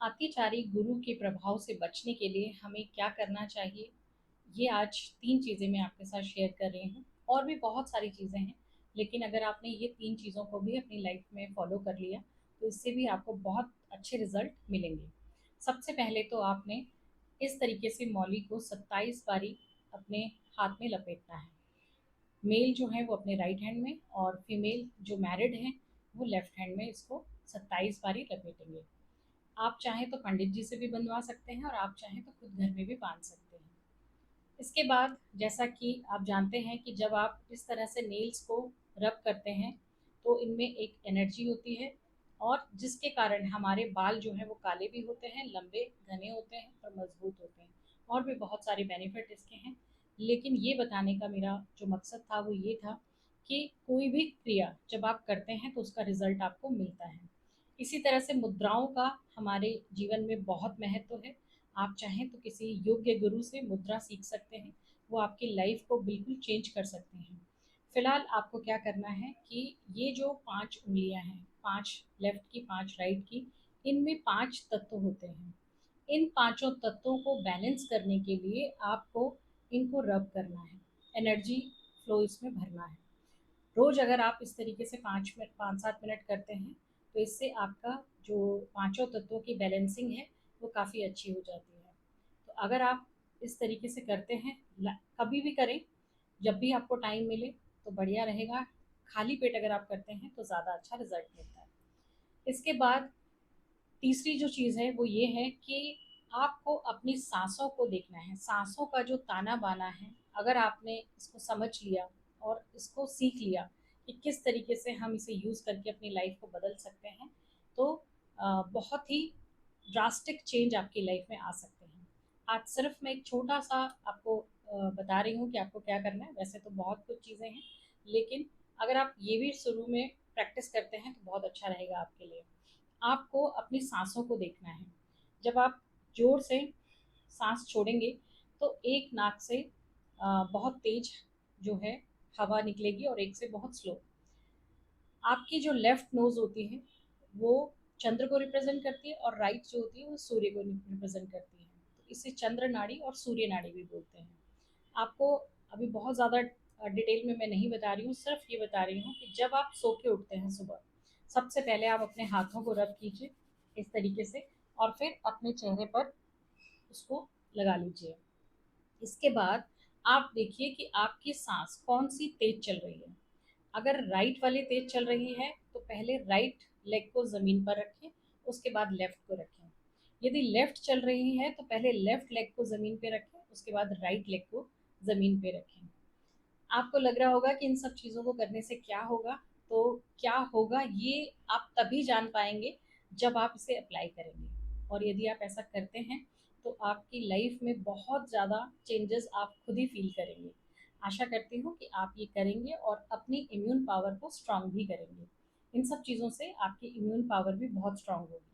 अतिचारी गुरु के प्रभाव से बचने के लिए हमें क्या करना चाहिए, ये आज 3 चीज़ें मैं आपके साथ शेयर कर रही हूँ। और भी बहुत सारी चीज़ें हैं, लेकिन अगर आपने ये 3 चीज़ों को भी अपनी लाइफ में फॉलो कर लिया, तो इससे भी आपको बहुत अच्छे रिज़ल्ट मिलेंगे। सबसे पहले तो आपने इस तरीके से मौली को 27 बारी अपने हाथ में लपेटना है। मेल जो है वो अपने राइट हैंड में और फीमेल जो मैरिड हैं, वो लेफ्ट हैंड में इसको 27 बारी लपेटेंगे। आप चाहें तो पंडित जी से भी बनवा सकते हैं और आप चाहें तो खुद घर में भी बांध सकते हैं। इसके बाद जैसा कि आप जानते हैं कि जब आप इस तरह से नेल्स को रब करते हैं, तो इनमें एक एनर्जी होती है और जिसके कारण हमारे बाल जो हैं वो काले भी होते हैं, लंबे घने होते हैं और मजबूत होते हैं। और भी बहुत सारे बेनिफिट इसके हैं, लेकिन ये बताने का मेरा जो मकसद था वो ये था कि कोई भी क्रिया जब आप करते हैं तो उसका रिजल्ट आपको मिलता है। इसी तरह से मुद्राओं का हमारे जीवन में बहुत महत्व है। आप चाहें तो किसी योग्य गुरु से मुद्रा सीख सकते हैं, वो आपकी लाइफ को बिल्कुल चेंज कर सकते हैं। फिलहाल आपको क्या करना है कि ये जो 5 उंगलियां हैं, 5 लेफ्ट की 5 राइट की, इनमें 5 तत्व होते हैं। इन पांचों तत्वों को बैलेंस करने के लिए आपको इनको रब करना है, एनर्जी फ्लो इसमें भरना है। रोज अगर आप इस तरीके से 5 मिनट 5-7 मिनट करते हैं, तो इससे आपका जो पांचों तत्वों की बैलेंसिंग है वो काफ़ी अच्छी हो जाती है। तो अगर आप इस तरीके से करते हैं, कभी भी करें, जब भी आपको टाइम मिले, तो बढ़िया रहेगा। खाली पेट अगर आप करते हैं तो ज़्यादा अच्छा रिजल्ट मिलता है। इसके बाद तीसरी जो चीज़ है वो ये है कि आपको अपनी सांसों को देखना है। सांसों का जो ताना बाना है, अगर आपने इसको समझ लिया और इसको सीख लिया कि किस तरीके से हम इसे यूज़ करके अपनी लाइफ को बदल सकते हैं, तो बहुत ही ड्रास्टिक चेंज आपकी लाइफ में आ सकते हैं। आज सिर्फ मैं एक छोटा सा आपको बता रही हूँ कि आपको क्या करना है। वैसे तो बहुत कुछ चीज़ें हैं, लेकिन अगर आप ये भी शुरू में प्रैक्टिस करते हैं तो बहुत अच्छा रहेगा आपके लिए। आपको अपनी सांसों को देखना है। जब आप जोर से सांस छोड़ेंगे, तो एक नाक से बहुत तेज जो है हवा निकलेगी और एक से बहुत स्लो। आपकी जो लेफ्ट नोज होती है वो चंद्र को रिप्रेजेंट करती है और राइट जो होती है वो सूर्य को रिप्रेजेंट करती है। तो इसे चंद्र नाड़ी और सूर्य नाड़ी भी बोलते हैं। आपको अभी बहुत ज़्यादा डिटेल में मैं नहीं बता रही हूँ, सिर्फ ये बता रही हूँ कि जब आप सो के उठते हैं सुबह, सबसे पहले आप अपने हाथों को रब कीजिए इस तरीके से, और फिर अपने चेहरे पर उसको लगा लीजिए। इसके बाद आप देखिए कि आपकी सांस कौन सी तेज चल रही है। अगर राइट वाली तेज चल रही है तो पहले राइट लेग को ज़मीन पर रखें, उसके बाद लेफ्ट को रखें। यदि लेफ्ट चल रही है तो पहले लेफ्ट लेग को ज़मीन पे रखें, उसके बाद राइट लेग को ज़मीन पे रखें। आपको लग रहा होगा कि इन सब चीज़ों को करने से क्या होगा, तो क्या होगा ये आप तभी जान पाएंगे जब आप इसे अप्लाई करेंगे। और यदि आप ऐसा करते हैं तो आपकी लाइफ में बहुत ज़्यादा चेंजेस आप खुद ही फील करेंगे। आशा करती हूँ कि आप ये करेंगे और अपनी इम्यून पावर को स्ट्रांग भी करेंगे। इन सब चीज़ों से आपकी इम्यून पावर भी बहुत स्ट्रांग होगी।